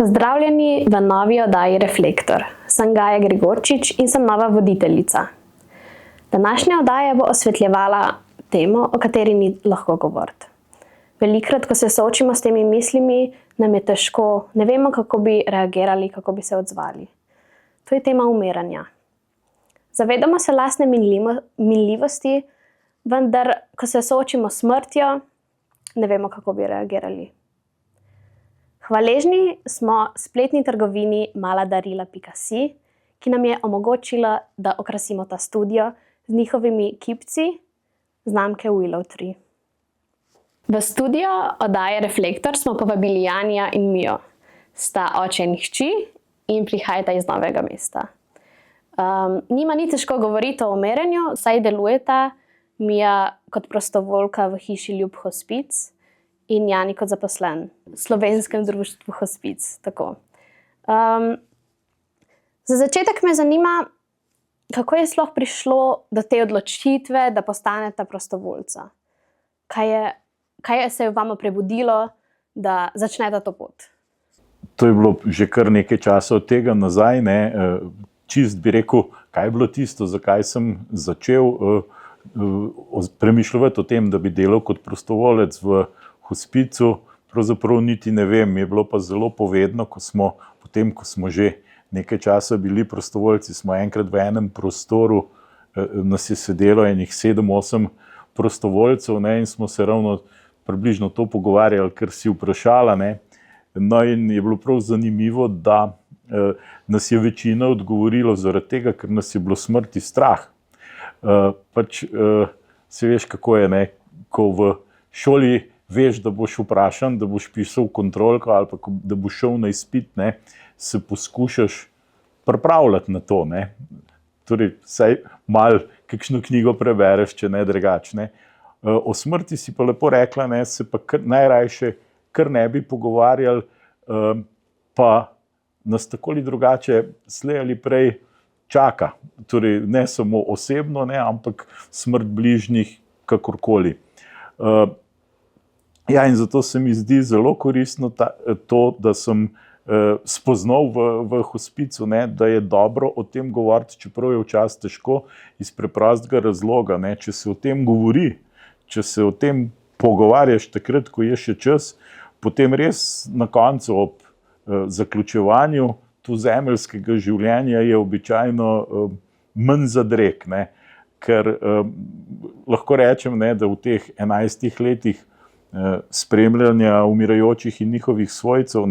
Pozdravljeni v novi oddaji Reflektor. Sem Gaja Gregorčič in sem nova voditeljica. Današnja oddaja bo osvetljevala temo, o kateri ni lahko govoriti. Velikokrat, ko se soočimo s temi mislimi, nam je težko, ne vemo, kako bi reagirali, kako bi se odzvali. To je tema umiranja. Zavedamo se lastne minljivosti, vendar, ko se soočimo s smrtjo, ne vemo, kako bi reagirali. Hvaležni smo spletni trgovini maladarila.si, ki nam je omogočila, da okrasimo ta studio z njihovimi kipci znamke Willow Tree. V studio oddaje Reflektor smo povabili Janija in Mijo. Sta oče in hči in prihajata iz Novega mesta. Njima ni težko govoriti o umiranju, saj delujeta Mija kot prostovoljka v hiši Ljub Hospic in Jani kot zaposlen v Slovenskem društvu Hospic. Tako. Za začetek me zanima, kako je sploh prišlo do te odločitve, da postaneta prostovoljca. Kaj se je vama prebudilo, da začneta to pot? To je bilo že kar nekaj časa od tega nazaj. Čist bi rekel, kaj je bilo tisto, zakaj sem začel premišljati o tem, da bi delal kot prostovoljec v hospicu. Pravzaprav niti ne vem, je bilo pa zelo povedno, ko smo že nekaj časa bili prostovoljci, smo enkrat v enem prostoru, nas je sedelo enih 7-8 prostovoljcev, in smo se ravno približno to pogovarjali, kar si vprašala. No, in je bilo prav zanimivo, da nas je večina odgovorilo zaradi tega, ker nas je bilo smrti strah. Se veš, kako je, ko v šoli veš, da boš vprašan, da boš pisal kontrolko ali pa da boš šel na izpit, se poskušaš pripravljati na to. Torej, vsaj malo kakšno knjigo prebereš, če ne drugače. O smrti si pa lepo rekla, se pa najrajše kar ne bi pogovarjali, pa nas tako ali drugače slej ali prej čaka. Torej, ne samo osebno, ampak smrt bližnjih kakorkoli. Ja, in zato se mi zdi zelo koristno to, da sem spoznal v hospicu, da je dobro o tem govoriti, čeprav je včasih težko, iz preprostega razloga. Če se o tem govori, če se o tem pogovarjaš takrat, ko je še čas, potem res na koncu ob zaključevanju zemeljskega življenja je običajno manj zadreg. Ker lahko rečem, da v teh 11 letih spremljanja umirajočih in njihovih svojcev,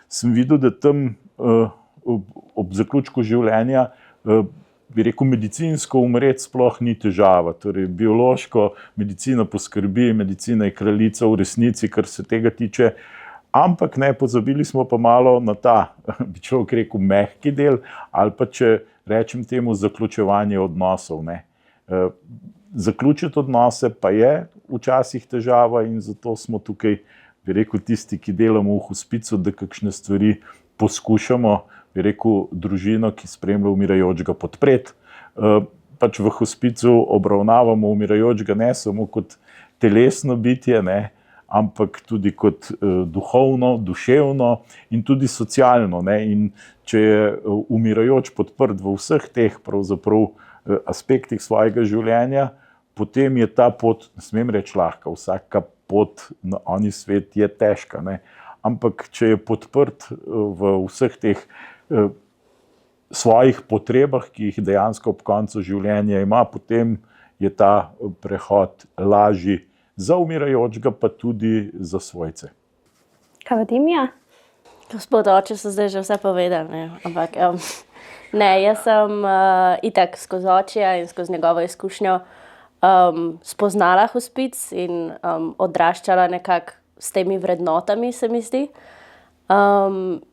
sem videl, da tam ob zaključku življenja, bi rekel, medicinsko umreti sploh ni težava. Torej, biološko medicina poskrbi, medicina je kraljica v resnici, kar se tega tiče, ampak pozabili smo pa malo na ta, bi človek rekel, mehki del, ali pa če rečem temu zaključevanje odnosov. Zaključiti odnose pa je včasih težava in zato smo tukaj, bi rekel, tisti, ki delamo v hospicu, da kakšne stvari poskušamo, bi rekel, družino, ki spremlja umirajočega, podpreti. V hospicu obravnavamo umirajočega ne samo kot telesno bitje, ampak tudi kot duhovno, duševno in tudi socialno. In če je umirajoč podprt v vseh teh pravzaprav aspektih svojega življenja, potem je ta pot, ne smem reči lahka, vsaka pot na oni svet je težka. Ampak če je podprt v vseh teh svojih potrebah, ki jih dejansko ob koncu življenja ima, potem je ta prehod lažji za umirajočega, pa tudi za svojce. Kaj pa ti, Mija? Gospod oče so zdaj že vse povedali, ampak jaz sem itak skozi očija in skozi njegovo izkušnjo spoznala hospic in odraščala nekako s temi vrednotami, se mi zdi.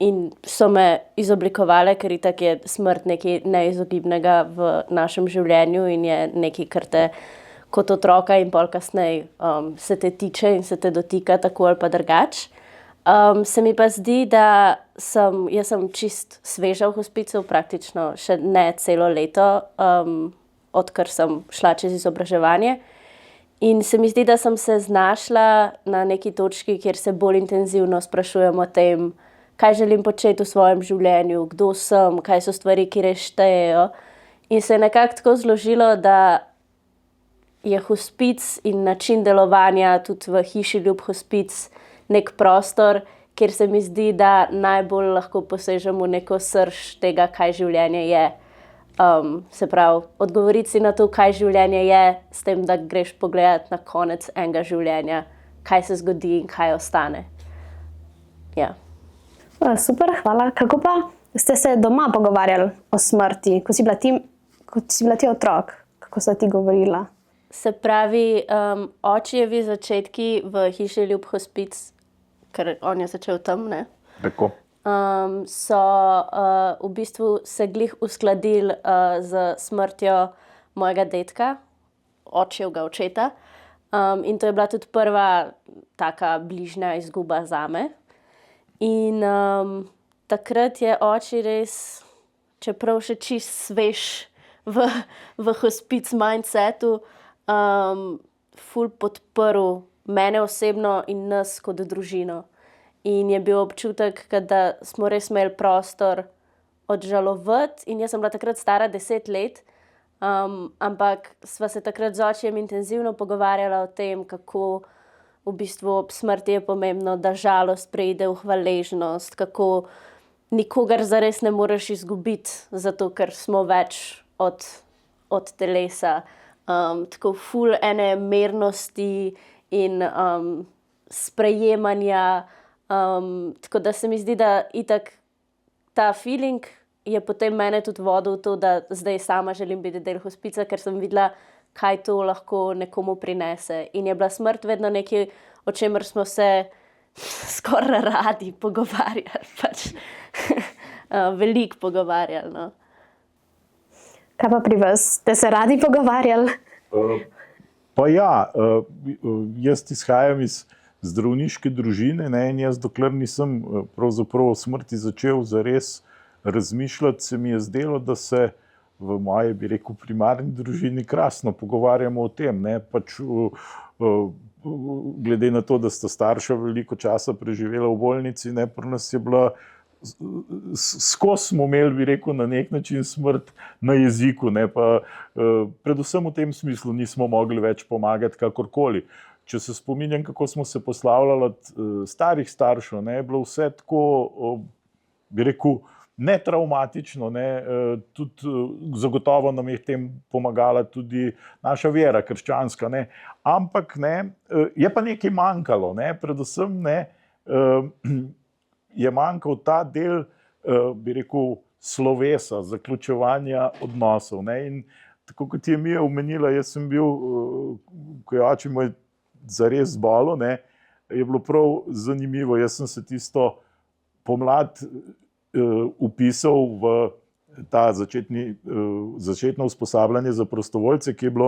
In so me izoblikovale, ker itak je smrt nekaj neizogibnega v našem življenju in je nekaj, kar te kot otroka in pol kasneje se te tiče in se te dotika tako ali pa drugače. Se mi pa zdi, da jaz sem čist sveža v hospicu, praktično še ne celo leto, odkar sem šla čez izobraževanje. In se mi zdi, da sem se znašla na neki točki, kjer se bolj intenzivno sprašujem o tem, kaj želim početi v svojem življenju, kdo sem, kaj so stvari, ki res štejejo. In se je nekako tako zložilo, da je hospic in način delovanja tudi v hiši Ljub hospic nek prostor, kjer se mi zdi, da najbolj lahko posežem v neko srž tega, kaj življenje je. Se pravi, odgovoriti si na to, kaj življenje je, s tem, da greš pogledat na konec enega življenja, kaj se zgodi in kaj ostane. Ja. Super, hvala. Kako pa ste se doma pogovarjali o smrti, ko si bila ti otrok? Kako so ti govorila? Se pravi, očijevi začetki v hiši Ljub hospic, ker on je začel tam, ne? Tako. So v bistvu se glih uskladili z smrtjo mojega dedka, očjevega očeta. In to je bila tudi prva taka bližnja izguba zame. In takrat je oči res, čeprav še čist svež v hospic mindsetu, ful podprl mene osebno in nas kot družino. In je bil občutek, da smo res imeli prostor odžalovati. In jaz sem bila takrat stara 10 let, ampak sva se takrat z očijem intenzivno pogovarjala o tem, kako v bistvu ob smrti je pomembno, da žalost preide v hvaležnost, kako nikogar zares ne moreš izgubiti, zato ker smo več od telesa. Tako ful ene mernosti in sprejemanja. Tako da se mi zdi, da itak ta feeling je potem mene tudi vodil v to, da zdaj sama želim biti del hospica, ker sem videla, kaj to lahko nekomu prinese. In je bila smrt vedno nekaj, o čemer smo se skoraj radi pogovarjali. Pač veliko pogovarjali. No. Kaj pa pri vas? Ste se radi pogovarjali? Pa ja, jaz izhajam iz zdravniške družine, ne, in jaz dokler nisem pravzaprav o smrti začel zares razmišljati, se mi je zdelo, da se v moji, bi rekel, primarni družini krasno pogovarjamo o tem. Ne, pač, glede na to, da sta starša veliko časa preživela v bolnici, ne, pri nas je bila, skozi smo imeli, bi rekel, na nek način smrt na jeziku, ne, pa predvsem v tem smislu nismo mogli več pomagati kakorkoli. Če se spominjam, kako smo se poslavljali od starih staršev, ne, je bilo vse tako, bi rekel, netraumatično, ne, tudi zagotovo nam je tem pomagala tudi naša vera krščanska, ne, ampak ne, je pa nekaj manjkalo, ne, predvsem ne, je manjkal ta del, bi rekel, slovesa, zaključevanja odnosov, ne, in tako kot je Mija omenila, jaz sem bil, ko je oče moj zares zbolel, ne, je bilo prav zanimivo. Jaz sem se tisto pomlad vpisal v ta začetno usposabljanje za prostovoljce, ki je bilo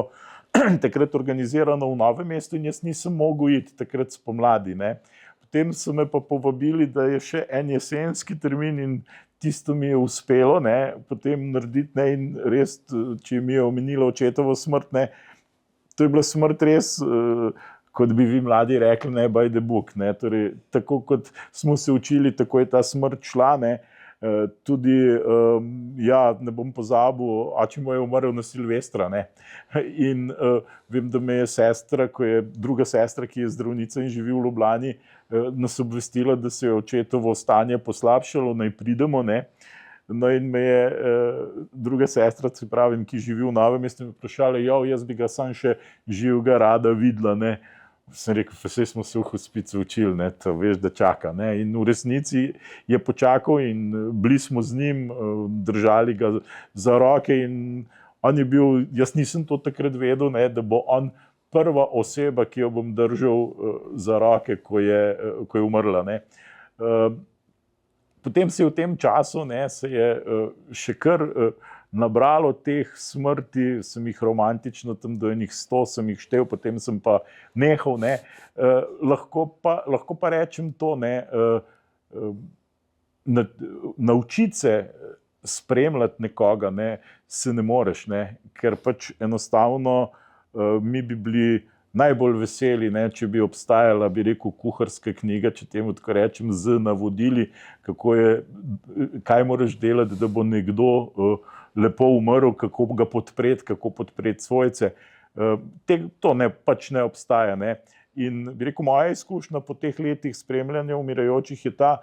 takrat organizirano v Novem mestu in jaz nisem mogel iti takrat spomladi, ne. Potem so me pa povabili, da je še en jesenski termin in tisto mi je uspelo, ne, potem narediti, ne, in res, če mi je omenila očetovo smrt, ne, to je bila smrt res, kot bi vi mladi rekli, ne, by the book, ne, torej, tako kot smo se učili, tako je ta smrt šla, ne, tudi, ja, ne bom pozabil, oče moj je umrl na Silvestra, ne, in vem, da me je sestra, druga sestra, ki je zdravnica in živi v Ljubljani, nas obvestila, da se je očetovo stanje poslabšalo, naj pridemo, ne. No in me je druga sestra, se pravim, ki živi v Novem mestu, me vprašala, jaz bi ga sam še živega rada videla, ne. Sem rekel, saj smo se v hospicu učili, ne, to veš, da čaka, ne. In v resnici je počakal in bili smo z njim, držali ga za roke in on je bil, jaz nisem to takrat vedel, ne, da bo on prva oseba, ki jo bom držal za roke, ko je umrla, ne. Potem se je v tem času, ne, se je še kar nabralo teh smrti, sem jih romantično tam do enih 100 sem jih štel, potem sem pa nehal, ne. Lahko pa rečem to, ne, naučiti se spremljati nekoga, ne, se ne moreš, ne, ker pač enostavno mi bi bili najbolj veseli, ne, če bi obstajala, bi rekel, kuharska knjiga, če temu tako rečem, z navodili, kaj moraš delati, da bo nekdo lepo umrl, kako ga podpreti, kako podpreti svojce. To pač ne obstaja. Ne. In bi rekel, moja izkušnja po teh letih spremljanja umirajočih je ta,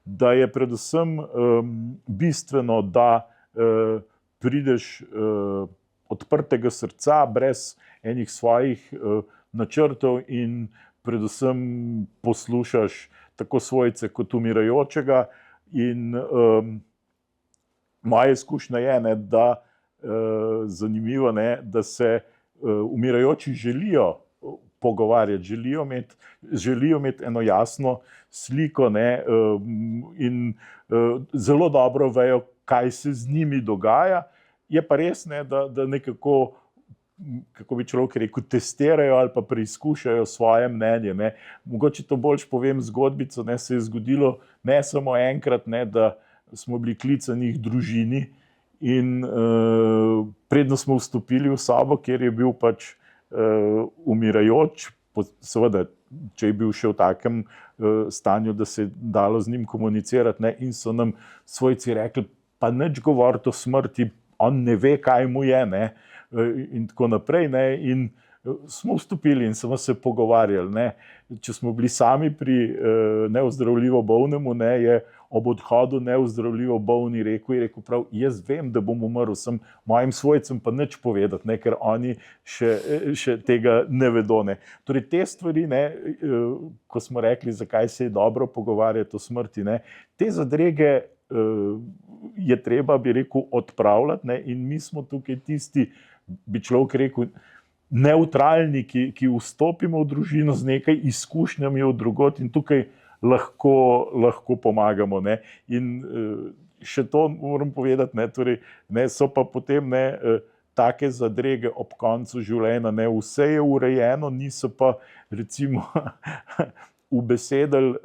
da je predvsem bistveno, da prideš odprtega srca, brez enih svojih načrtov in predvsem poslušaš tako svojce kot umirajočega. In moja izkušnja je, ne, da zanimivo, ne, da se umirajoči želijo pogovarjati, želijo imeti eno jasno sliko, ne, in zelo dobro vejo, kaj se z njimi dogaja. Je pa res, ne, da nekako, kako bi človek rekel, testirajo ali pa preizkušajo svoje mnenje. Ne. Mogoče to boljš povem zgodbico, ne, se je zgodilo ne samo enkrat, ne, da smo bili klicani k družini in predno smo vstopili v sobo, kjer je bil pač umirajoč, seveda, če je bil še v takem stanju, da se je dalo z njim komunicirati, ne, in so nam svojci rekli, pa nič govoriti o smrti, on ne ve, kaj mu je, ne, in tako naprej, ne, in smo vstopili in smo se pogovarjali, ne. Če smo bili sami pri neozdravljivo bolnemu, ne, je ob odhodu neozdravljivo bolni rekel prav, jaz vem, da bom umrl, sem mojim svojcem pa nič povedati, ne, ker oni še tega ne vedo, ne. Torej te stvari, ne, ko smo rekli, zakaj se je dobro pogovarjati o smrti, ne, te zadrege je treba, bi rekel, odpravljati, ne, in mi smo tukaj tisti, bi človek rekel, nevtralni, ki vstopimo v družino z nekaj izkušnjami od drugod in tukaj lahko pomagamo. Ne. In še to moram povedati, ne, torej, ne, so pa potem ne, take zadrege ob koncu življenja, ne, vse je urejeno, niso pa recimo ubesedili,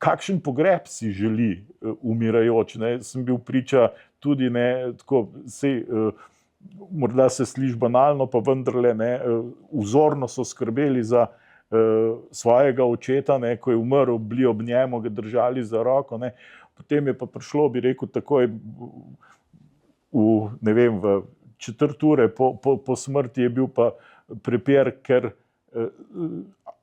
kakšen pogreb si želi umirajoč. Ne. Sem bil priča tudi, ne, tako, morda se sliši banalno, pa vendarle, ne, vzorno so skrbeli za svojega očeta, ne, ko je umrl, bili ob njemu, ga držali za roko, ne. Potem je pa prišlo, bi rekel, takoj v 4 ure po smrti je bil pa prepir, ker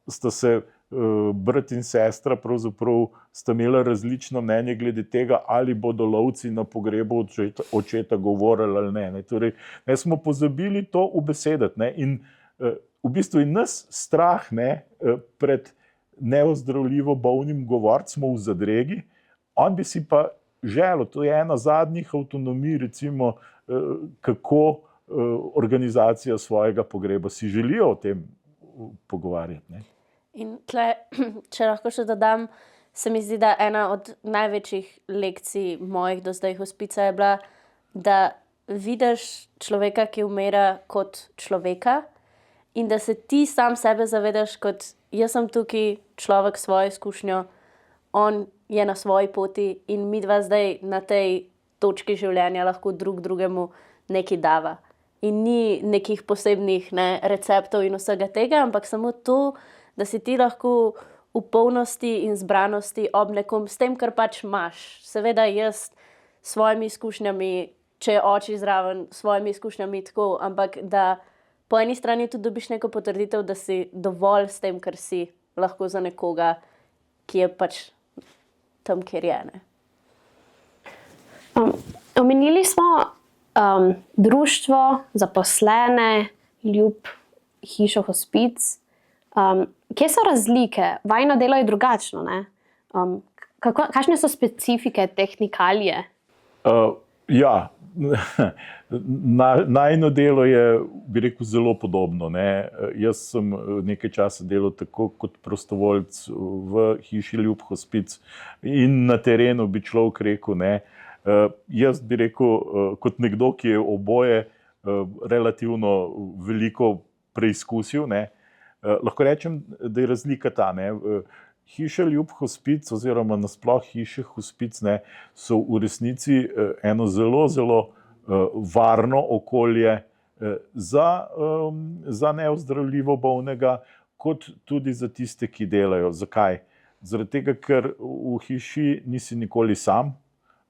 sta se brat in sestra pravzaprav sta imela različno mnenje glede tega, ali bodo lovci na pogrebu očeta govorili ali ne. Torej, ne smo pozabili to ubesediti, ne, in v bistvu je nas strah, ne, pred neozdravljivo bolnim govoriti, smo v zadregi, on bi si pa želel, to je ena zadnjih avtonomij, recimo, kako organizacija svojega pogreba si želijo o tem pogovarjati. Ne. In tle, če lahko še dodam, se mi zdi, da ena od največjih lekcij mojih do zdaj hospica je bila, da vidiš človeka, ki umira kot človeka in da se ti sam sebe zavedaš kot jaz sem tukaj človek s svojo izkušnjo, on je na svoji poti in midva zdaj na tej točki življenja lahko drugemu nekaj dava. In ni nekih posebnih, ne, receptov in vsega tega, ampak samo to, da si ti lahko v polnosti in zbranosti ob nekom s tem, kar pač imaš. Seveda jaz s svojimi izkušnjami, če je oči zraven, s svojimi izkušnjami tako, ampak da po eni strani tudi dobiš neko potrditev, da si dovolj s tem, kar si lahko za nekoga, ki je pač tam, kjer je. Ne. Omenili smo društvo, zaposlene, ljub hišo hospic. Kje so razlike? Vajino delo je drugačno, ne? Kakšne so specifike, tehnikalije? Ja, najino delo je, bi rekel, zelo podobno. Ne? Jaz sem nekaj časa delal tako kot prostovoljc v hiši Ljub hospic in na terenu bi človek rekel, ne. Jaz bi rekel, kot nekdo, ki je oboje relativno veliko preizkusil, ne, lahko rečem, da je razlika ta. Ne. Hiša Ljub hospic oziroma nasploh hiše hospic, ne, so v resnici eno zelo, zelo varno okolje, za neozdravljivo bolnega, kot tudi za tiste, ki delajo. Zakaj? Zaradi tega, ker v hiši nisi nikoli sam,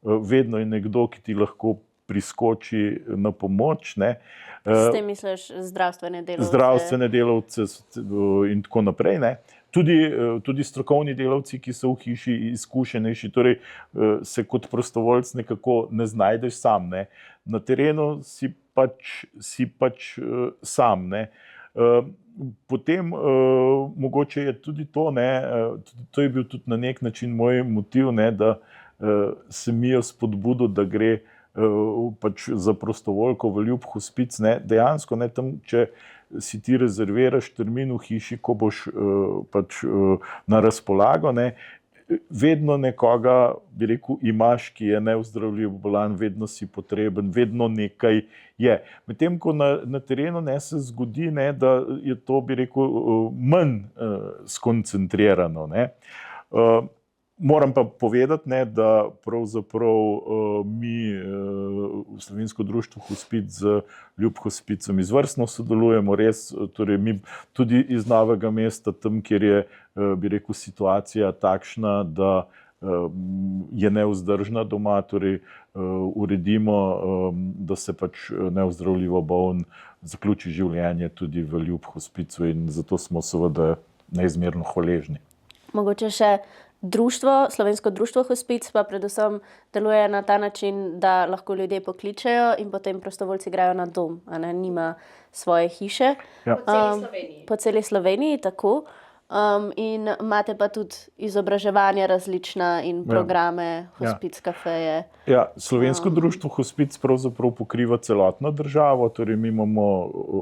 vedno je nekdo, ki ti lahko priskoči na pomoč. Ne. S tem misliš zdravstvene delavce? Zdravstvene delavce in tako naprej. Ne. Tudi strokovni delavci, ki so v hiši izkušenejši, torej se kot prostovoljc nekako ne znajdeš sam. Ne. Na terenu si pač sam. Ne. Potem mogoče je tudi to, ne, to je bil tudi na nek način moj motiv, ne, da sem jo spodbudil, da gre pač za prostovoljko v Ljub hospic. Ne. Dejansko, ne, tam, če si ti rezerviraš termin v hiši, ko boš pač na razpolago, ne, vedno nekoga, bi rekel, imaš, ki je neozdravljiv bolan, vedno si potreben, vedno nekaj je. Medtem ko na terenu ne, se zgodi, ne, da je to, bi rekel, manj skoncentrirano. Ne. Moram pa povedati, ne, da pravzaprav mi v Slovensko društvo hospic z Ljub hospicom izvrstno sodelujemo, res, torej mi tudi iz Novega mesta, tam, kjer je, bi rekel, situacija takšna, da je nevzdržna doma, torej uredimo, da se pač neozdravljivo bolen zaključi življenje tudi v Ljub hospicu, in zato smo seveda neizmerno hvaležni. Mogoče še društvo, Slovensko društvo hospic pa predvsem deluje na ta način, da lahko ljudje pokličejo in potem prostovoljci grejo na dom, a ne, nima svoje hiše. Ja. Po celi Sloveniji, tako. In imate pa tudi izobraževanja različna in programe, hospic kafeje. Ja, Slovensko društvo hospic pravzaprav pokriva celotno državo, torej mi imamo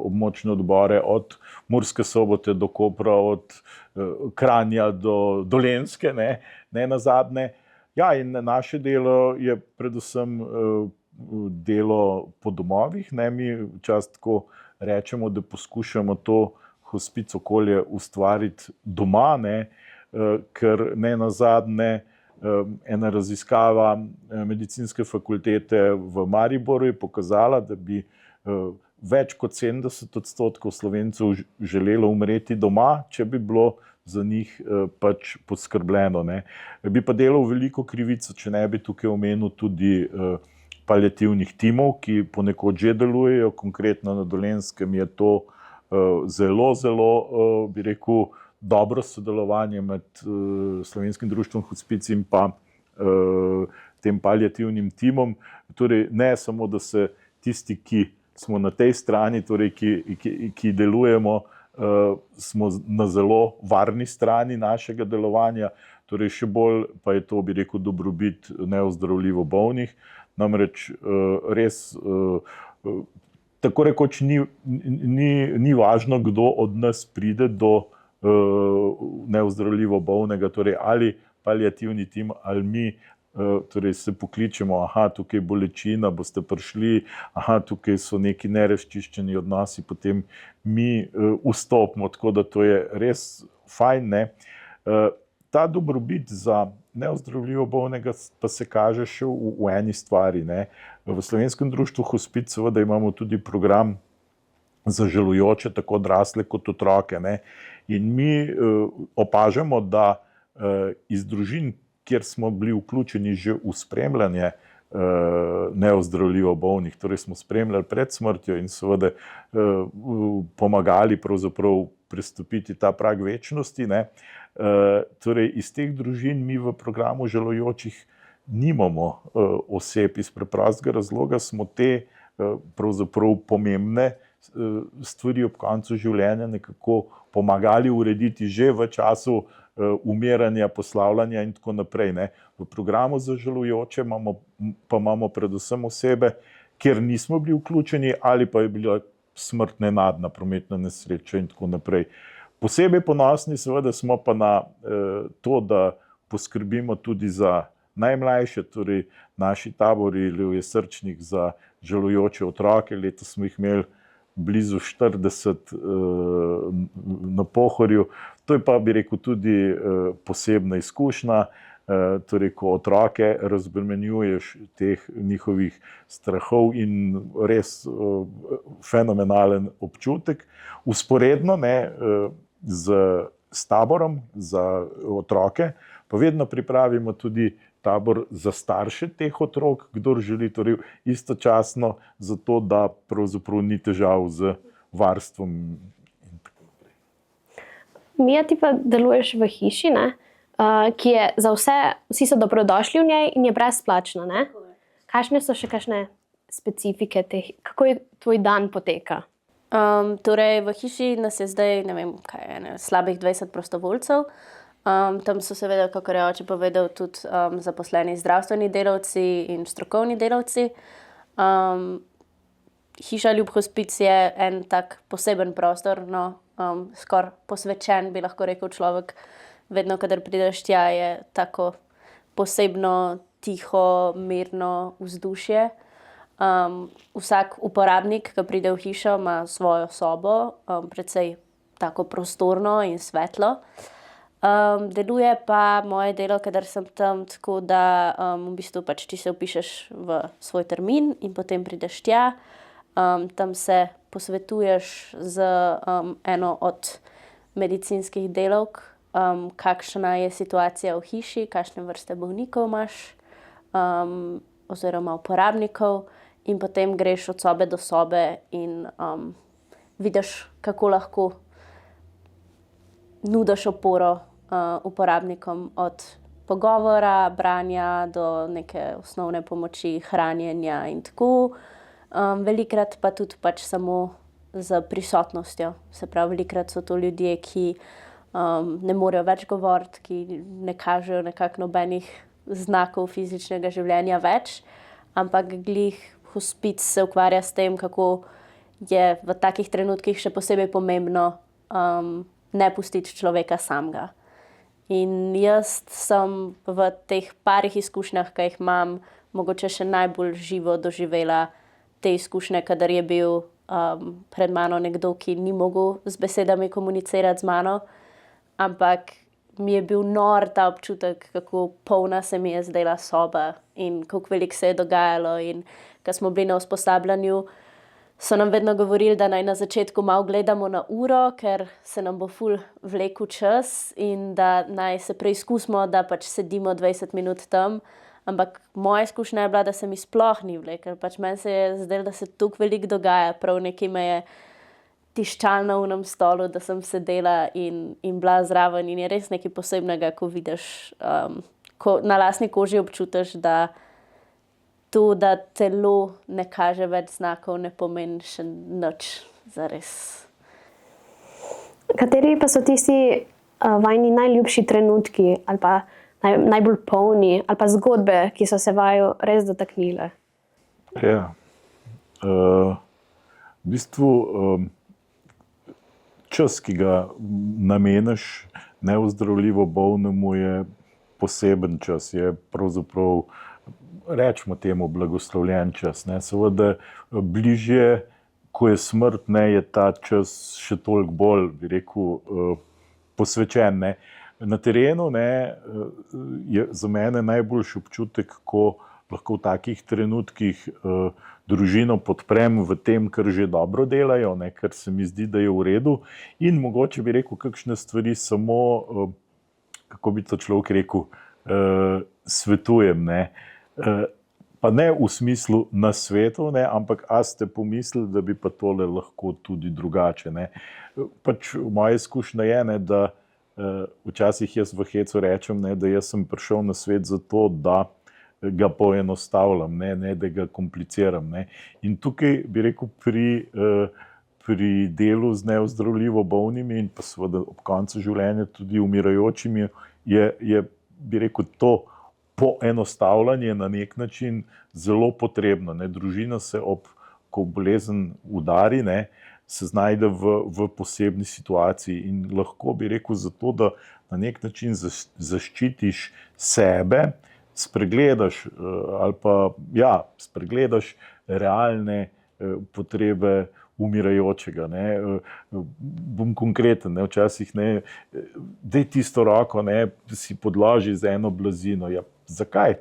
območne odbore od Murske Sobote do Kopra, od Kranja do Dolenjske, ne nazadnje. Ja, in naše delo je predvsem delo po domovih, ne, mi včasih tako rečemo, da poskušamo to hospic okolje ustvariti doma, ne, ker ne nazadnje ena raziskava medicinske fakultete v Mariboru je pokazala, da bi več kot 70% Slovencev želelo umreti doma, če bi bilo za njih pač poskrbljeno. Ne. Bi pa delal veliko krivico, če ne bi tukaj omenil tudi paliativnih timov, ki ponekod že delujejo, konkretno na Dolenjskem je to zelo, bi rekel, dobro sodelovanje med Slovenskim društvom hospic in pa tem paliativnim timom. Torej, ne samo, da se tisti, ki smo na tej strani, torej, ki delujemo, smo na zelo varni strani našega delovanja, torej še bolj pa je to, bi rekel, dobrobit neozdravljivo bolnih. Namreč res tako rekoč ni važno, kdo od nas pride do neozdravljivo bolnega, torej ali paliativni tim ali mi, torej se pokličemo, aha, tukaj je bolečina, boste prišli, aha, tukaj so neki nerazčiščeni odnosi, potem mi vstopimo, tako da to je res fajn. Ne. Ta dobrobit za neozdravljivo bolnega pa se kaže še v eni stvari. Ne. V Slovenskem društvu hospic seveda imamo tudi program za žalujoče, tako odrasle kot otroke. Ne. In mi opažamo, da iz družin, kjer smo bili vključeni že v spremljanje neozdravljivo bolnih, torej smo spremljali pred smrtjo in seveda pomagali pravzaprav prestopiti ta prag večnosti, ne. Torej iz teh družin mi v programu žalujočih nimamo oseb, iz preprostega razloga smo te pravzaprav pomembne stvari ob koncu življenja nekako pomagali urediti že v času umiranja, poslavljanja in tako naprej. Ne. V programu za žalujoče pa imamo predvsem osebe, kjer nismo bili vključeni ali pa je bila smrt nenadna, prometna nesreča in tako naprej. Posebej ponosni seveda smo pa na to, da poskrbimo tudi za najmlajše, torej naši tabori Levje Srčnik za žalujoče otroke. Letos smo jih imeli blizu 40 na Pohorju. To je pa, bi rekel, tudi posebna izkušnja. torej, ko otroke razbremenjuješ teh njihovih strahov in res fenomenalen občutek. Vzporedno s taborom za otroke pa vedno pripravimo tudi tabor za starše teh otrok, kdor želi, torej istočasno zato, da pravzaprav ni težav z varstvom in tako naprej. Mija, ti pa deluješ v hiši, ne? Ki je za vsi so dobrodošli v njej in je brezplačna, ne? Kakšne so še kakšne specifike teh, kako je tvoj dan poteka? Torej, v hiši nas je zdaj, ne vem, slabih 20 prostovoljcev. Tam so seveda, kakor je oče povedal, tudi zaposleni zdravstveni delavci in strokovni delavci. Hiša Ljub Hospic je en tak poseben prostor, skoraj posvečen, bi lahko rekel človek. Vedno, kadar prideš tja, je tako posebno, tiho, mirno vzdušje. Vsak uporabnik, ki pride v hišo, ima svojo sobo, precej tako prostorno in svetlo. Deluje pa moje delo, kadar sem tam, tako da v bistvu pač ti se vpišeš v svoj termin in potem prideš tja. Tam se posvetuješ z eno od medicinskih delavk, kakšna je situacija v hiši, kakšne vrste bolnikov imaš, oziroma uporabnikov, in potem greš od sobe do sobe in vidiš, kako lahko nudiš oporo uporabnikom, od pogovora, branja do neke osnovne pomoči, hranjenja in tako. Velikrat pa tudi pač samo z prisotnostjo. Se pravi, velikrat so to ljudje, ki ne morejo več govoriti, ki ne kažejo nekako nobenih znakov fizičnega življenja več, ampak glih hospic se ukvarja s tem, kako je v takih trenutkih še posebej pomembno ne pustiti človeka samega. In jaz sem v teh parih izkušnjah, ki jih imam, mogoče še najbolj živo doživela te izkušnje, kadar je bil pred mano nekdo, ki ni mogel z besedami komunicirati z mano, ampak mi je bil nor ta občutek, kako polna se mi je zdela soba in kako veliko se je dogajalo. In ko smo bili na usposabljanju, so nam vedno govorili, da naj na začetku malo gledamo na uro, ker se nam bo ful vlekel čas in da naj se preizkusimo, da pač sedimo 20 minut tam. Ampak moja izkušnja je bila, da se mi sploh ni vlekel. Pač meni se je zdelo, da se toliko veliko dogaja, prav nekaj me je tiščalo na unem stolu, da sem sedela in bila zraven, in je res nekaj posebnega, ko vidiš, ko na lastni koži občutiš, da to, da telo ne kaže več znakov, ne pomeni še nič zares. Kateri pa so tisti vajni najljubši trenutki ali pa najbolj polni ali pa zgodbe, ki so se vaju res dotaknile? Ja. V bistvu čas, ki ga nameniš neozdravljivo bolnemu, je poseben čas, je pravzaprav, rečemo temu, blagoslovljen čas. Seveda bližje, ko je smrt, je ta čas še toliko bolj, bi rekel, posvečen. Na terenu je za mene najboljši občutek, ko lahko v takih trenutkih družino podprem v tem, kar že dobro delajo, kar se mi zdi, da je v redu, in mogoče bi rekel kakšne stvari samo, kako bi to človek rekel, svetujem. Pa ne v smislu nasvetov, ampak a ste pomislili, da bi pa tole lahko tudi drugače. Pač moja izkušnja je, da včasih jaz v hecu rečem, da jaz sem prišel na svet zato, da ga poenostavljam, ne da ga kompliciram. In tukaj bi rekel pri delu z neozdravljivo bolnimi in pa seveda ob koncu življenja tudi umirajočimi je bi rekel to poenostavljanje na nek način zelo potrebno. Družina se ko bolezen udari, se znajde v posebni situaciji in lahko bi rekel zato, da na nek način zaščitiš sebe, spregledaš spregledaš realne potrebe umirajočega. Ne. Bom konkreten, ne, včasih ne, daj tisto roko, ne, si podloži z eno blazino. Ja, zakaj,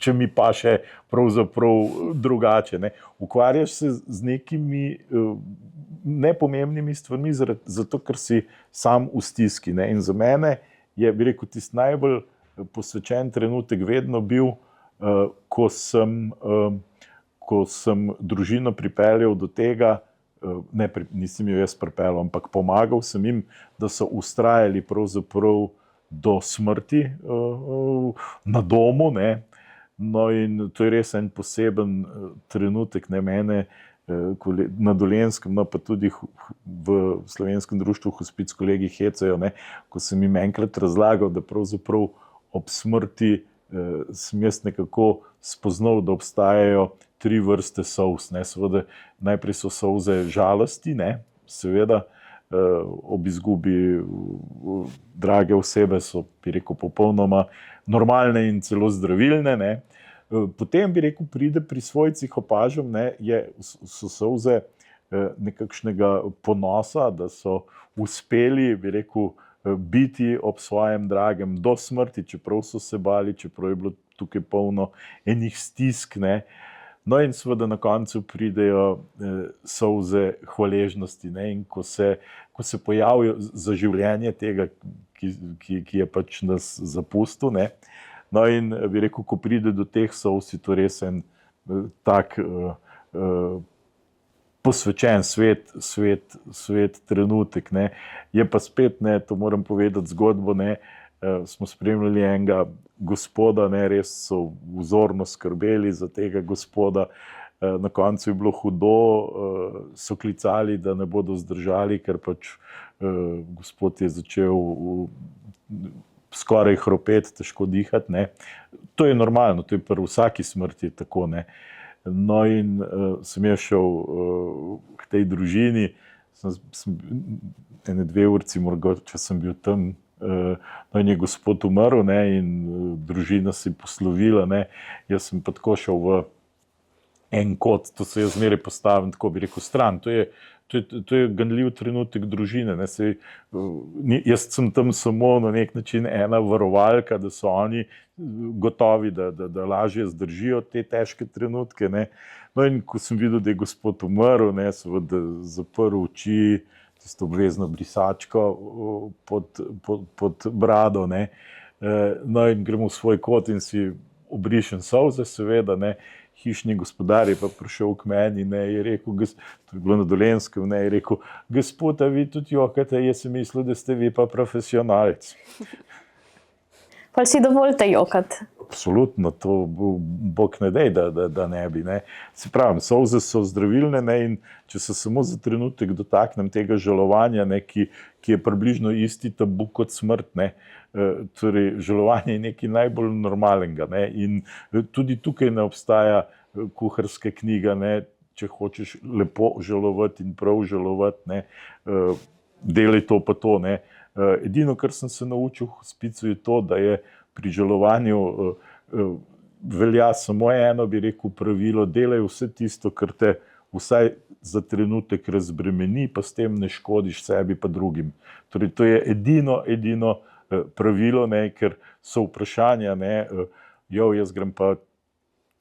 če mi pa še pravzaprav drugače. Ne. Ukvarjaš se z nekimi nepomembnimi stvarmi, zato ker si sam v stiski. Ne. In za mene je, bi rekel, tisti najbolj posvečen trenutek vedno bil, ko sem družino pripeljal do tega, nisem jo jaz pripeljal, ampak pomagal sem jim, da so vztrajali pravzaprav do smrti na domu. Ne. No in to je res en poseben trenutek, ne, mene na Dolenjskem, no pa tudi v Slovenskem društvu Hospic kolegi hecajo, ne, ko sem jim enkrat razlagal, da pravzaprav ob smrti sem jaz nekako spoznal, da obstajajo 3 vrste solz. Seveda, najprej so solze žalosti, ne, seveda, ob izgubi drage osebe so, bi rekel, popolnoma normalne in celo zdravilne. Ne. Potem, bi rekel, pride pri svojcih, opažam, ne, so solze nekakšnega ponosa, da so uspeli, bi rekel, biti ob svojem dragem do smrti, čeprav so se bali, čeprav je bilo tukaj polno enih stisk. Ne. No in seveda na koncu pridejo solze hvaležnosti, ne, in ko se pojavijo za življenje tega, ki je pač nas zapustil. Ne. No in bi rekel, ko pride do teh solz, je to res en tak posvečen svet trenutek. Ne. Je pa spet, ne, to moram povedati zgodbo, ne, smo spremljali enega gospoda, ne, res so vzorno skrbeli za tega gospoda. Na koncu je bilo hudo, so klicali, da ne bodo zdržali, ker pač gospod je začel skoraj hropeti, težko dihati. Ne. To je normalno, to je pri vsaki smrti tako. Ne. No in sem jaz šel k tej družini, ene 2 urci mogoče sem bil tam, no in je gospod umrl, ne, in družina se je poslovila. Ne. Jaz sem pa tako šel v en kot, to se jaz zmeraj postavim, tako bi rekel, stran. To je ganljiv trenutek družine. Ne. Jaz sem tam samo na nek način ena varovalka, da so oni gotovi, da lažje zdržijo te težke trenutke. Ne. No in ko sem videl, da je gospod umrl, ne, seveda zaprl oči, tisto obvezno brisačko pod brado. Ne. No in gremo v svoj kot in si obrišem solze, seveda. Ne. Hišni gospodar je pa prišel k meni, ne, je rekel, to je bilo na Dolenjskem, ne, je rekel, gospod, a vi tudi jokate, jaz sem mislil, da ste vi pa profesionalec. Pa si dovolite jokati? Absolutno, to Bog ne dej, da ne bi. Ne. Se pravim, solze so zdravilne, ne, in če se samo za trenutek dotaknem tega žalovanja, ne, ki je približno isti tabu kot smrt, ne. Torej, žalovanje je nekaj najbolj normalnega. Ne, in tudi tukaj ne obstaja kuharska knjiga, ne, če hočeš lepo žalovati in prav žalovati, ne, delaj to pa to. Ne. Edino, kar sem se naučil v hospicu, je to, da je pri žalovanju velja samo eno, bi rekel, pravilo, delaj vse tisto, kar te vsaj za trenutek razbremeni, pa s tem ne škodiš sebi pa drugim. Torej, to je edino pravilo, ne, ker so vprašanja, ne, jaz grem pa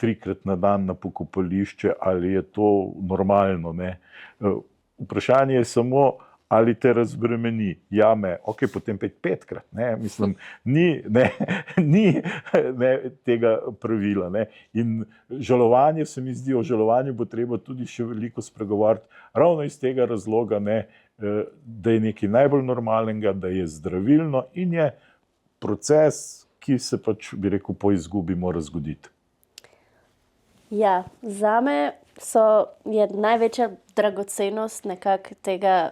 3-krat na dan na pokopališče, ali je to normalno. Ne. Vprašanje je samo, ali te razbremeni. Ja, ok, potem 5-krat. Ne, mislim, ni tega pravila. Ne. In žalovanje se mi zdi, o žalovanju bo treba tudi še veliko spregovoriti, ravno iz tega razloga, ne, da je nekaj najbolj normalnega, da je zdravilno in je proces, ki se pač, bi rekel, po izgubi mora zgoditi. Ja, zame je največja dragocenost nekako tega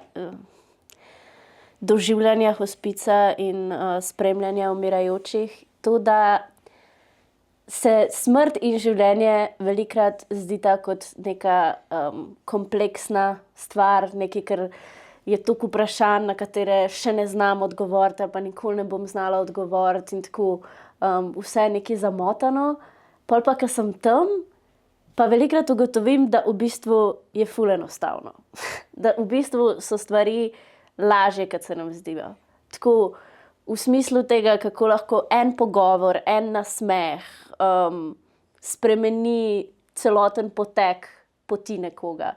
doživljanja hospica in spremljanja umirajočih, to, da se smrt in življenje velikokrat zdita kot neka kompleksna stvar, nekaj, kar je toliko vprašanj, na katere še ne znam odgovoriti, ali pa nikoli ne bom znala odgovoriti in tako vse je nekaj zamotano. Pol pa, ko sem tam, Pa velikrat ugotovim, da v bistvu je ful enostavno. Da v bistvu so stvari lažje, kot se nam zdijo. Tako v smislu tega, kako lahko en pogovor, en nasmeh spremeni celoten potek poti nekoga.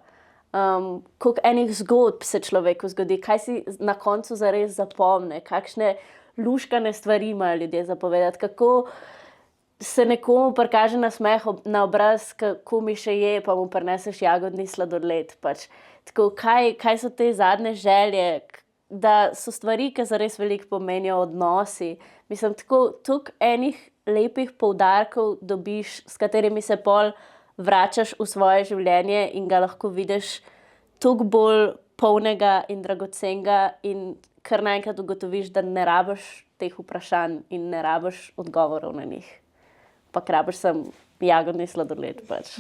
Koliko enih zgodb se človeku zgodi, kaj si na koncu zares zapomne, kakšne luškane stvari imajo ljudje zapovedati, kako se nekomu prikaže nasmeh na obraz, kako mi še je, pa mu prineseš jagodni sladoled. Pač. Tako, kaj so te zadnje želje, da so stvari, ki zares veliko pomenijo odnosi. Mislim, toliko enih lepih poudarkov dobiš, s katerimi se pol vračaš v svoje življenje in ga lahko vidiš toliko bolj polnega in dragocenega in kar naenkrat ugotoviš, da ne rabiš teh vprašanj in ne rabiš odgovorov na njih. Pa rabiš sem jagodni sladoled. Pač.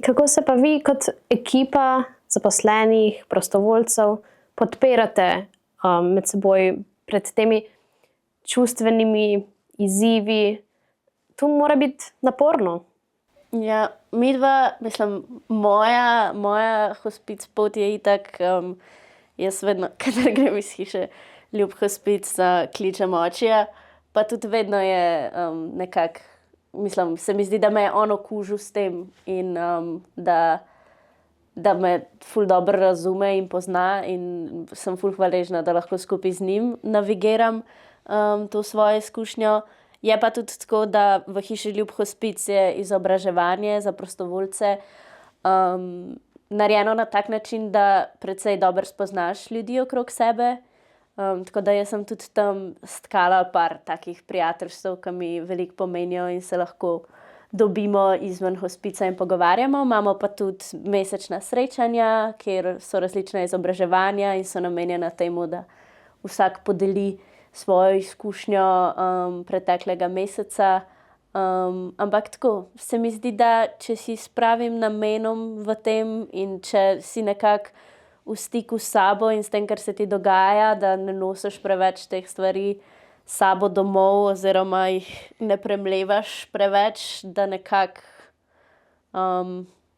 Kako se pa vi kot ekipa zaposlenih, prostovoljcev podpirate med seboj pred temi čustvenimi izzivi? To mora biti naporno. Ja, midva, mislim, moja hospic pot je itak, jaz vedno, kadar grem iz hiše, ljub hospic, kličem očija, pa tudi vedno je nekako, mislim, se mi zdi, da me je on okužil s tem in da me ful dobro razume in pozna in sem ful hvaležna, da lahko skupaj z njim navigiram to svojo izkušnjo. Je pa tudi tako, da v hiši Ljub hospic je izobraževanje za prostovoljce narejeno na tak način, da precej dobro spoznaš ljudi okrog sebe. Tako da jaz sem tudi tam stkala par takih prijateljstev, ki mi veliko pomenijo in se lahko dobimo izven hospica in pogovarjamo. Imamo pa tudi mesečna srečanja, kjer so različna izobraževanja in so namenjena temu, da vsak podeli svojo izkušnjo preteklega meseca. Ampak tako, se mi zdi, da če si s pravim namenom v tem in če si nekako v stiku s sabo in s tem, kar se ti dogaja, da ne nosiš preveč teh stvari s sabo domov oziroma jih ne premlevaš preveč, da nekako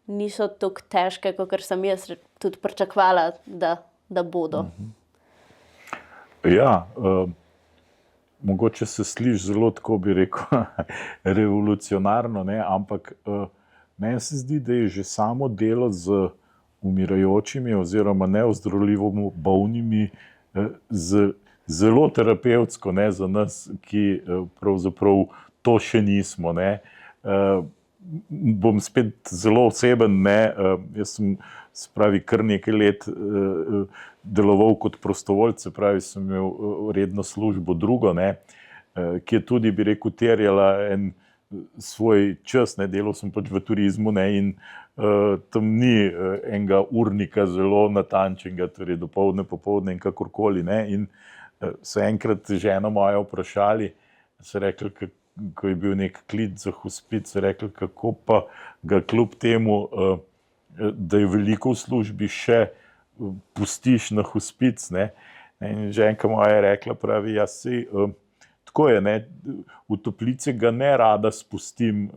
niso tako težke, kot sem jaz tudi pričakovala, da bodo. Ja, mogoče se sliši zelo, tako bi rekel, revolucionarno, ne? Ampak meni se zdi, da je že samo delo z umirajočimi oziroma neozdravljivo bolnimi zelo terapevtsko, ne, za nas, ki pravzaprav to še nismo. Ne? Bom spet zelo oseben, ne? Jaz sem, se pravi, kar nekaj let deloval kot prostovoljec, se pravi, sem imel redno službo drugo, ne? Ki je tudi, bi rekel, terjala en svoj čas, ne? Delal sem pač v turizmu, ne? In tam ni enega urnika zelo natančnega, torej dopoldne, popoldne in kakorkoli, ne? In so enkrat ženo mojo vprašali, so rekli, ko je bil nek klic za hospic, so rekli, kako pa ga kljub temu, da je veliko v službi, še pustiš na hospic, ne? In ženka moja je rekla, pravi, jaz si, tako je, ne? V toplice ga ne rada spustim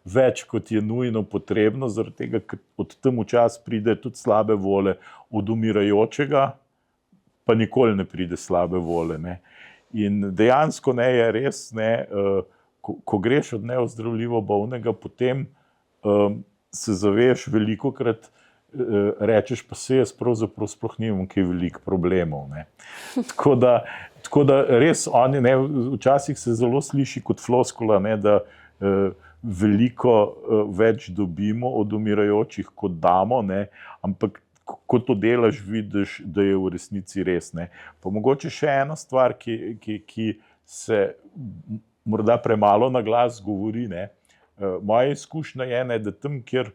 več, kot je nujno potrebno, zaradi tega, ker od tam včasih pride tudi slabe vole od umirajočega, pa nikoli ne pride slabe vole, ne? In dejansko, ne, je res, ne, ko greš od neozdravljivo bolnega, potem se zaveš velikokrat, rečeš, pa se jaz pravzaprav sploh nimam kaj veliko problemov, ne. Tako da res oni, ne, včasih se zelo sliši kot floskula, ne, da veliko več dobimo od umirajočih, kot damo, ne, ampak ko to delaš, vidiš, da je v resnici res, ne. Pa mogoče še ena stvar, ki se morda premalo na glas govori, ne. Moja izkušnja je, ne, da tam, kjer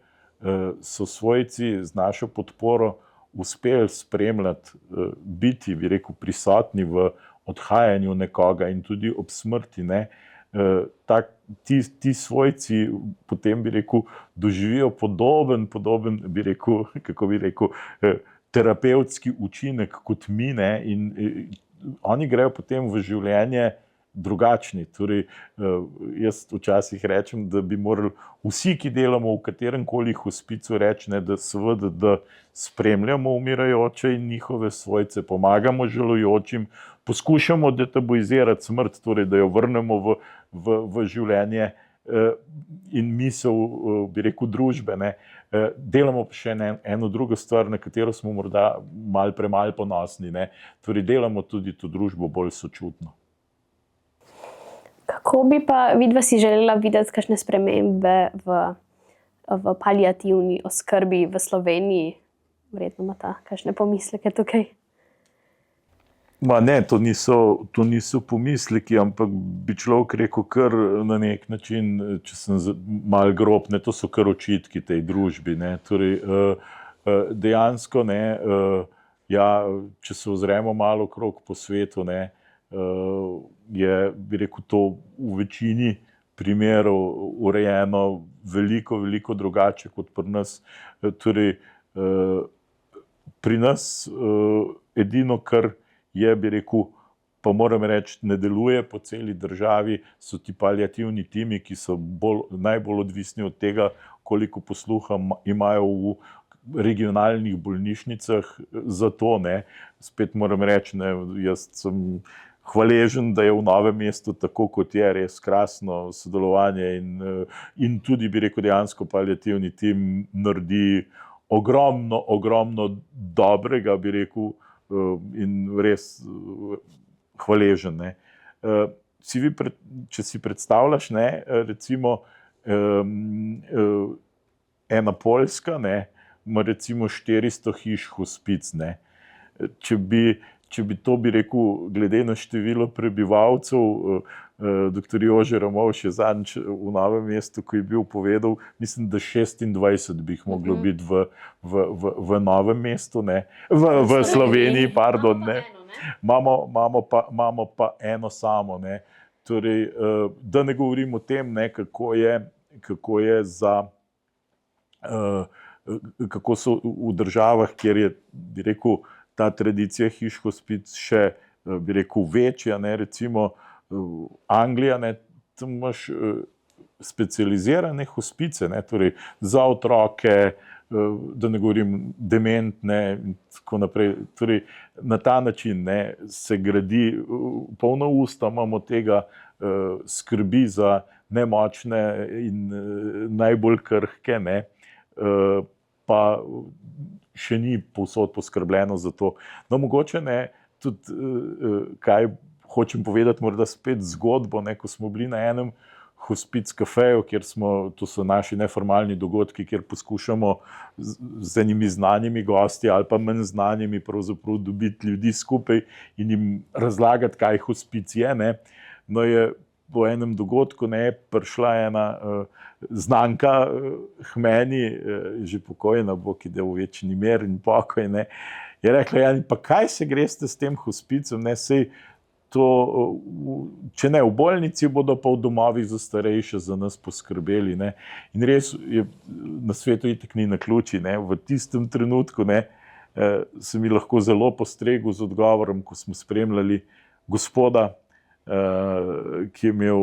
so svojci z našo podporo uspeli spremljati, biti, bi rekel, prisotni v odhajanju nekoga in tudi ob smrti, ne, ti svojci potem, bi rekel, doživijo podoben, bi rekel, kako bi rekel, terapevtski učinek kot mi, ne, in oni grejo potem v življenje drugačni. Torej, jaz včasih rečem, da bi morali vsi, ki delamo v katerem koli hospicu, reči, ne, da seveda, da spremljamo umirajoče in njihove svojce, pomagamo žalujočim, poskušamo detabuizirati smrt, torej, da jo vrnemo v življenje in misel, bi rekel, družbe. Ne. Delamo pa še eno drugo stvar, na katero smo morda malo premalo ponosni. Ne. Torej, delamo tudi to družbo bolj sočutno. Kako bi pa vidva si želela videti kakšne spremembe v paliativni oskrbi v Sloveniji? Verjetno imata kakšne pomisleke tukaj. Ne, to niso pomisleki, ampak bi človek rekel kar na nek način, če sem malo grob, ne, to so kar očitki tej družbi. Ne. Torej, dejansko, ne, ja, če se ozremo malo okrog po svetu, ne, je, bi rekel, to v večini primerov urejeno veliko, veliko drugače kot pri nas. Torej, pri nas edino, kar je, bi rekel, pa moram reči, ne deluje po celi državi, so ti paliativni timi, ki so najbolj odvisni od tega, koliko posluha imajo v regionalnih bolnišnicah za to. Ne. Spet moram reči, ne, jaz sem hvaležen, da je v Novem mestu tako, kot je, res krasno sodelovanje in tudi, bi rekel, dejansko paliativni tim naredi ogromno dobrega, bi rekel, in res hvaležen. Ne. Če si predstavljaš, ne, recimo ena Poljska, ne, ima recimo 400 hiš hospic. Ne. Če bi to, bi rekel, glede na število prebivalcev, dr. Jože Ramovš je zadnjič v Novem mestu, ko je bil povedal, mislim, da 26 bi jih moglo biti v Novem mestu, ne, v Sloveniji, pardon, ne. Imamo pa eno samo, ne. Torej, da ne govorim o tem, ne, kako so v državah, kjer je, bi rekel, ta tradicija hiš hospic še, bi rekel, večja, ne, recimo Anglija, ne, tam imaš specializirane hospice, ne, torej za otroke, da ne govorim dementne in tako naprej. Torej, na ta način, ne, se gradi, polna usta imamo tega, skrbi za nemočne in najbolj krhke, ne, pa še ni povsod poskrbljeno za to. No, mogoče, ne, tudi kaj hočem povedati, morda spet zgodbo, ne, ko smo bili na enem hospic kafeju, kjer to so naši neformalni dogodki, kjer poskušamo z enimi znanimi gosti ali pa manj znanimi pravzaprav dobiti ljudi skupaj in jim razlagati, kaj hospic je, ne. No, je po enem dogodku, ne, prišla ena znanka k meni, že pokojna, Bog ji daj v večni mir in pokoj, ne, je rekla, ja, pa kaj se greste s tem hospicom, ne, sej to, če ne v bolnici, bodo pa v domovih za starejše za nas poskrbeli, ne. In res je, na svetu itak ni naključij, ne, v tistem trenutku, ne, se mi lahko zelo postregel z odgovorom, ko smo spremljali gospoda, ki je imel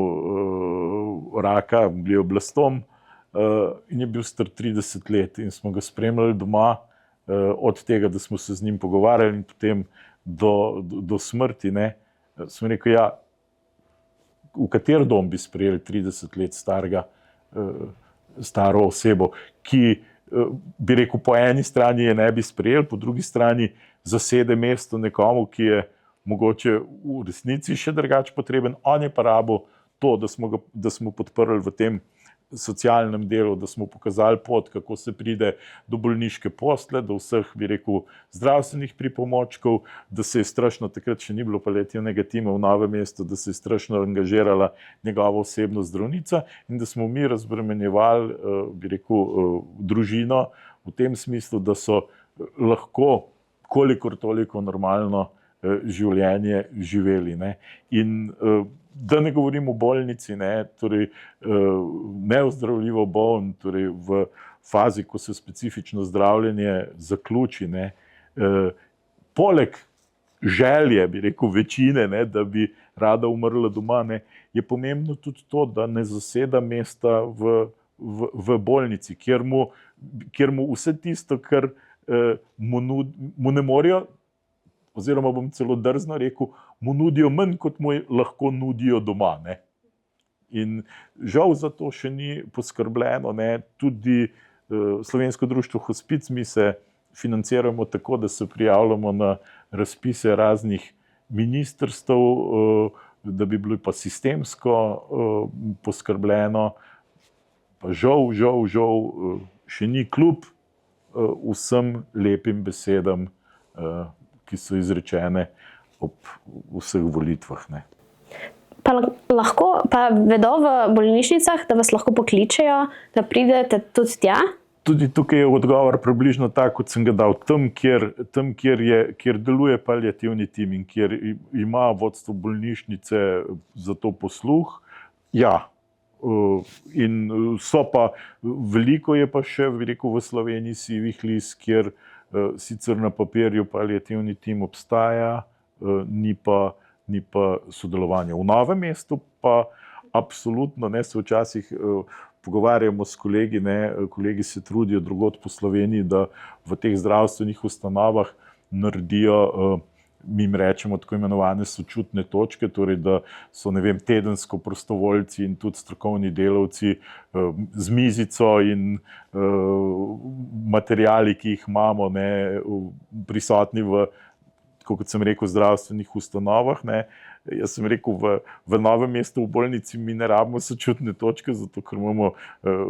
raka, glioblastom, in je bil star 30 let in smo ga spremljali doma, od tega, da smo se z njim pogovarjali in potem do smrti, ne. Sem rekel, ja, v kater dom bi sprejeli 30 let staro osebo, ki, bi rekel, po eni strani je ne bi sprejeli, po drugi strani zasede mesto nekomu, ki je mogoče v resnici še drugače potreben, on je pa rabil to, da smo podprli v tem socialnem delu, da smo pokazali pot, kako se pride do bolniške postelje, do vseh, bi rekel, zdravstvenih pripomočkov, da se je strašno, takrat še ni bilo paliativnega tima v Novem mestu, da se je strašno angažirala njegova osebna zdravnica in da smo mi razbremenjevali, bi rekel, družino v tem smislu, da so lahko kolikor toliko normalno življenje živeli, ne. In da ne govorim o bolnici, ne, torej neozdravljivo boln, torej v fazi, ko se specifično zdravljenje zaključi, ne, poleg želje, bi rekel, večine, ne, da bi rada umrla doma, ne, je pomembno tudi to, da ne zaseda mesta v bolnici, kjer mu vse tisto, kar mu ne morejo, oziroma bom celo drzno rekel, mu nudijo manj, kot mu lahko nudijo doma. Ne. In žal za to še ni poskrbljeno. Ne. Tudi Slovensko društvo Hospic, mi se financiramo tako, da se prijavljamo na razpise raznih ministrstev, da bi bilo pa sistemsko poskrbljeno. Pa žal še ni kljub vsem lepim besedam, ki so izrečene ob vseh volitvah. Ne. Pa vedo v bolnišnicah, da vas lahko pokličejo, da pridete tudi tja? Tudi tukaj je odgovor približno tak, kot sem ga dal. Tam, kjer deluje paliativni tim in kjer ima vodstvo bolnišnice za to posluh, ja. In so pa, veliko je pa še, bi rekel, v Sloveniji sivih list, kjer sicer na papirju paliativni tim obstaja, ni pa sodelovanja. V Novem mestu pa absolutno, ne, se včasih pogovarjamo s kolegi, ne, kolegi se trudijo drugod po Sloveniji, da v teh zdravstvenih ustanovah naredijo, mi jim rečemo, tako imenovane sočutne točke, torej da so, ne vem, tedensko prostovoljci in tudi strokovni delavci z mizico in materiali, ki jih imamo, ne, prisotni v, kot sem rekel, zdravstvenih ustanovah. Ne. Jaz sem rekel, v Novem mestu v bolnici mi ne rabimo sočutne točke, zato ker imamo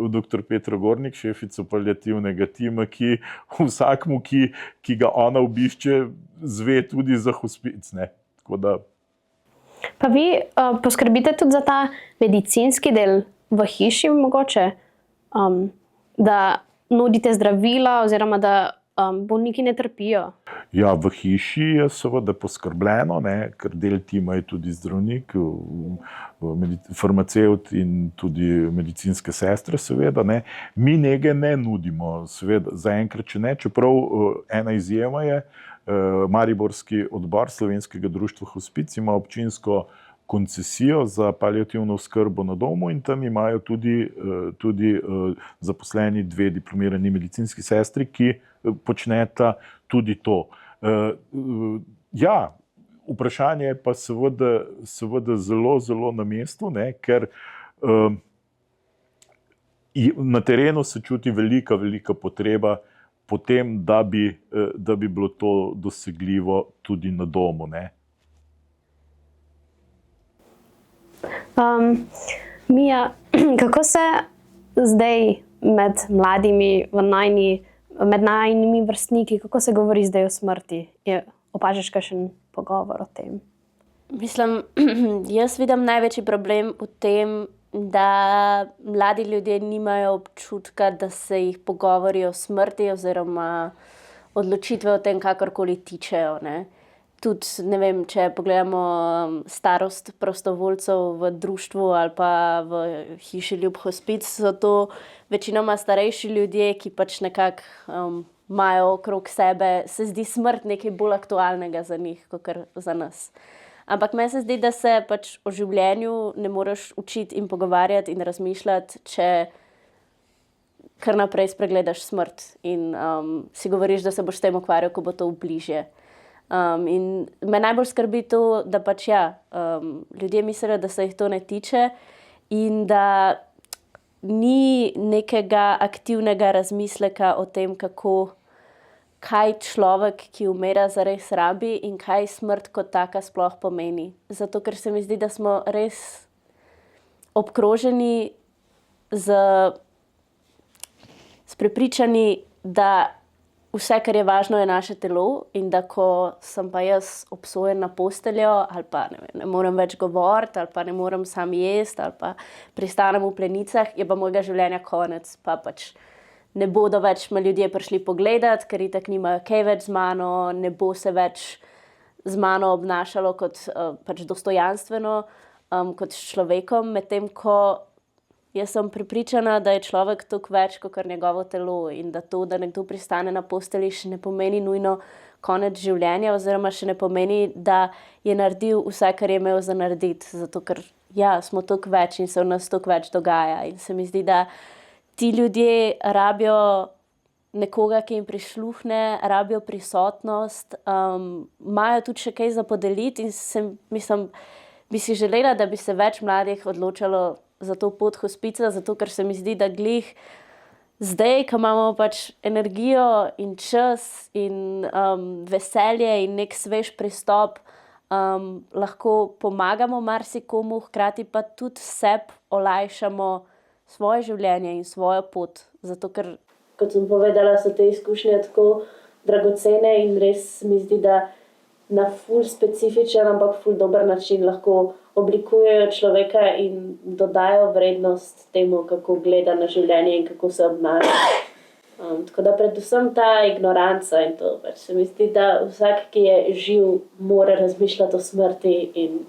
dr. Petro Gornik, šefico paliativnega tima, ki vsakmu, ki ga ona obišče, zve tudi za hospic. Ne. Tako da... Pa vi poskrbite tudi za ta medicinski del v hiši mogoče, da nudite zdravila oziroma da bolniki ne trpijo? Ja, v hiši je seveda poskrbljeno, ne, ker del tima je tudi zdravnik, farmacevt in tudi medicinske sestre, seveda. Ne. Mi nege ne nudimo, seveda, zaenkrat če ne, čeprav ena izjema je, Mariborski odbor Slovenskega društva Hospic ima občinsko koncesijo za paliativno oskrbo na domu in tam imajo tudi zaposleni 2 diplomirani medicinski sestri, ki počneta tudi to. Ja, vprašanje je pa seveda zelo na mestu, ne, ker na terenu se čuti velika potreba po tem, da bi bilo to dosegljivo tudi na domu. Ne. Mija, kako se zdaj med mladimi, med najnimi vrstniki, kako se govori zdaj o smrti? Opažaš kakšen pogovor o tem? Mislim, jaz vidim največji problem v tem, da mladi ljudje nimajo občutka, da se jih pogovori o smrti oziroma odločitve o tem kakorkoli tičejo. Ne. Tudi, ne vem, če pogledamo starost prostovoljcev v društvu ali pa v hiši Ljub Hospic, so to večinoma starejši ljudje, ki pač nekako imajo okrog sebe, se zdi smrt nekaj bolj aktualnega za njih, kot za nas. Ampak meni se zdi, da se pač o življenju ne moreš učiti in pogovarjati in razmišljati, če kar naprej spregledaš smrt in si govoriš, da se boš s tem ukvarjal, ko bo to bližje. In me najbolj skrbi to, da pač ljudje mislijo, da se jih to ne tiče in da ni nekega aktivnega razmisleka o tem, kaj človek, ki umira, zares rabi in kaj smrt kot taka sploh pomeni. Zato, ker se mi zdi, da smo res obkroženi s prepričanji, da vse, kar je važno, je naše telo in da ko sem pa jaz obsojen na posteljo ali pa ne morem več govoriti ali pa ne morem sam jesti ali pa pristanem v plenicah, je pa mojega življenja konec, pa pač ne bodo več me ljudje prišli pogledati, ker itak nimajo kaj več z mano, ne bo se več z mano obnašalo kot pač dostojanstveno, kot s človekom, medtem ko jaz sem prepričana, da je človek toliko več kot njegovo telo in da to, da nekdo pristane na postelji, še ne pomeni nujno konec življenja, oziroma še ne pomeni, da je naredil vse, kar je imel za narediti, zato ker smo toliko več in se v nas toliko več dogaja. In se mi zdi, da ti ljudje rabijo nekoga, ki jim prisluhne, rabijo prisotnost, imajo tudi še kaj za podeliti in bi si želela, da bi se več mladih odločalo za to pot hospica, zato ker se mi zdi, da glih zdaj, ko imamo pač energijo in čas in veselje in nek svež pristop, lahko pomagamo marsikomu, hkrati pa tudi sebi olajšamo svoje življenje in svojo pot. Zato ker, kot sem povedala, so te izkušnje tako dragocene in res mi zdi, da na ful specifičen, ampak ful dober način lahko oblikujejo človeka in dodajo vrednost temu, kako gleda na življenje in kako se obnaša. Tako da predvsem ta ignoranca in to, pač se mi zdi, da vsak, ki je živ, mora razmišljati o smrti in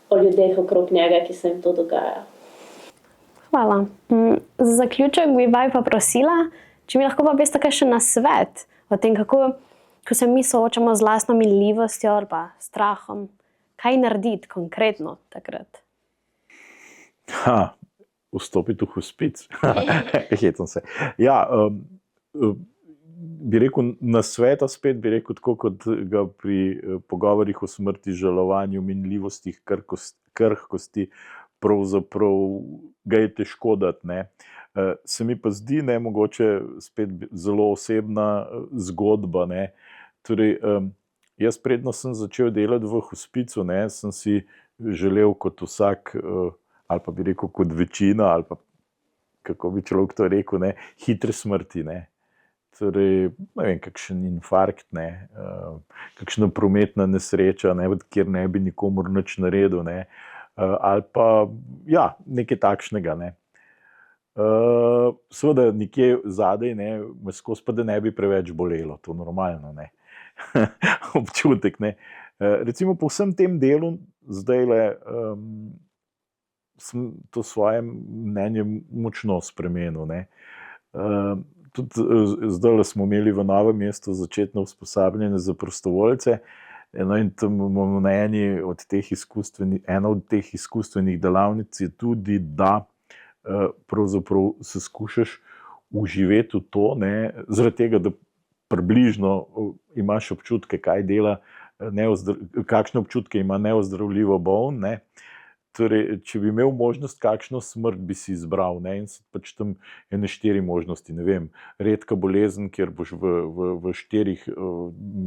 o ljudeh okrog njega, ki se jim to dogaja. Hvala. Za zaključek bi vaju pa prosila, če mi lahko pa veste kaj še nasvet o tem, kako se mi soočamo z lastno minljivostjo ali pa strahom. Kaj narediti konkretno takrat? Vstopiti v hospic. Hetam se. Ja, bi rekel nasveta spet, bi rekel tako, kot ga pri pogovorih o smrti, žalovanju, minljivostih, krhkosti, pravzaprav ga je težko dati, ne. Se mi pa zdi, ne, mogoče spet zelo osebna zgodba, ne. Torej, jaz predno sem začel delati v hospicu, ne, sem si želel kot vsak, ali pa bi rekel kot večina, ali pa kako bi človek to rekel, ne, hitre smrti, ne. Torej, ne vem, kakšen infarkt, ne, kakšna prometna nesreča, ne, kjer ne bi nikomur nič naredil, ne, ali pa, ja, nekaj takšnega, ne. Seveda nekje zadaj, ne, skozi pa da ne bi preveč bolelo, to normalno, ne. Občutek, ne. Recimo po vsem tem delu zdajle sem to svoje mnenje močno spremenil, ne. Tudi zdajle smo imeli v Novem mestu začetno usposabljanje za prostovoljce, no, in tam imamo na ena od teh izkustvenih delavnic je tudi, da pravzaprav se skušaš uživeti v to, ne, zaradi tega, da približno imaš občutke, kaj dela, kakšne občutke ima neozdravljivo bolen, ne. Torej, če bi imel možnost, kakšno smrt bi si izbral, ne, in so pač tam ene 4 možnosti, ne vem, redka bolezen, kjer boš v 4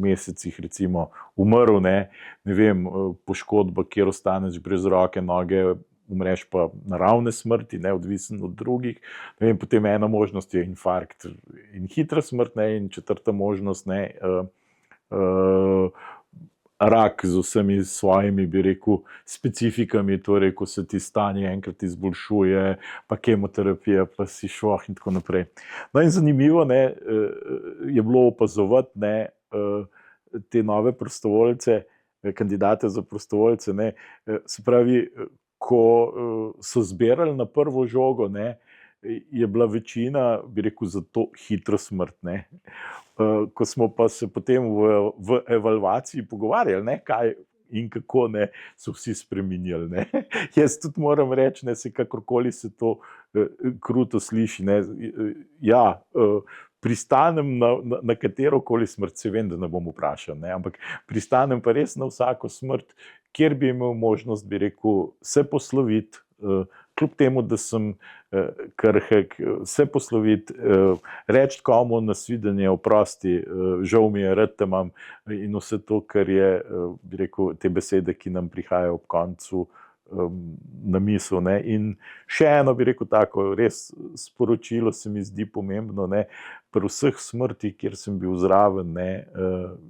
mesecih recimo umrl, ne vem, poškodba, kjer ostaneš brez roke, noge, umreš pa naravne smrti, ne, odvisen od drugih, ne vem, potem ena možnost je infarkt in hitra smrt, ne, in 4. možnost, ne, rak z vsemi svojimi, bi rekel, specifikami, torej, ko se ti stanje enkrat izboljšuje, pa kemoterapija, pa si švoh in tako naprej. No, in zanimivo, ne, je bilo opazovati, ne, te nove prostovoljce, kandidate za prostovoljce, ne, se pravi, ko so zbirali na prvo žogo, ne, je bila večina, bi rekel, za to hitro smrt, ne. Ko smo pa se potem v evalvaciji pogovarjali, ne, kaj in kako, ne, so vsi spreminjali, ne. Jaz tudi moram reči, ne, se kakorkoli se to kruto sliši, ne, ja, pristanem na katerokoli smrt, se vem, da ne bom vprašal, ne, ampak pristanem pa res na vsako smrt, kjer bi imel možnost, bi rekel, se posloviti, kljub temu, da sem krhek, se posloviti, reči komu nasvidenje, oprosti, žal mi je, rad te imam, in vse to, kar je, bi rekel, te besede, ki nam prihajajo ob koncu na misel, ne. In še eno, bi rekel, tako res sporočilo se mi zdi pomembno, ne, pri vseh smrtih, kjer sem bil zraven, ne,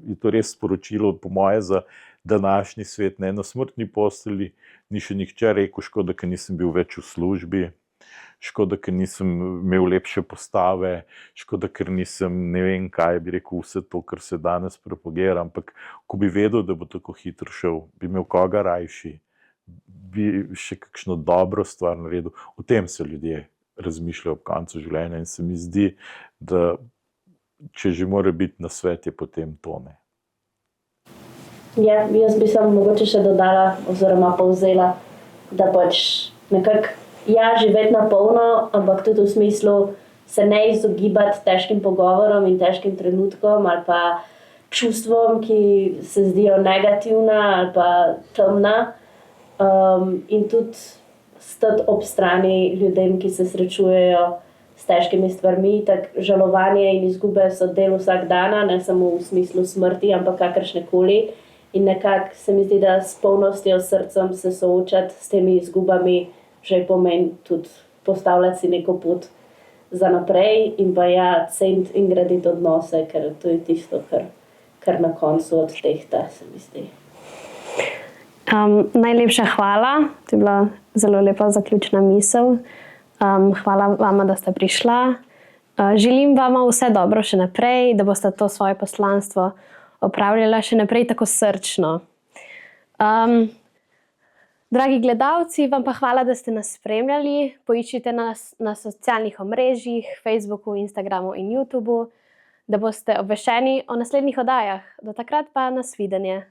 je to res sporočilo po moje za današnji svet, ne. Na smrtni postelji ni še nihče rekel, škoda, ker nisem bil več v službi, škoda, ker nisem imel lepše postave, škoda, ker nisem ne vem kaj, bi rekel, vse to, kar se danes propagira, ampak ko bi vedel, da bo tako hitro šel, bi imel koga rajši, bi še kakšno dobro stvar naredil. O tem se ljudje razmišljajo ob koncu življenja in se mi zdi, da če že mora biti nasvet, je potem to, ne. Ja, jaz bi samo mogoče še dodala oziroma povzela, da pač nekako živeti na polno, ampak tudi v smislu se ne izogibati težkim pogovorom in težkim trenutkom ali pa čustvom, ki se zdijo negativna ali pa temna, in tudi stati ob strani ljudem, ki se srečujejo s težkimi stvarmi. Tako žalovanje in izgube so del vsakdana, ne samo v smislu smrti, ampak kakršnekoli. In nekako se mi zdi, da s polnostjo srcem se soočati s temi izgubami že pomeni tudi postavljati si neko pot za naprej in pa ceniti in graditi odnose, ker to je tisto, kar na koncu odtehta, se mi zdi. Najlepša hvala, to je bila zelo lepa zaključna misel. Hvala vama, da ste prišla. Želim vama vse dobro še naprej, da boste to svoje poslanstvo opravljala še naprej tako srčno. Dragi gledalci, vam pa hvala, da ste nas spremljali. Poiščite nas na socialnih omrežjih, Facebooku, Instagramu in YouTubu, da boste obveščeni o naslednjih oddajah. Do takrat pa nasvidenje.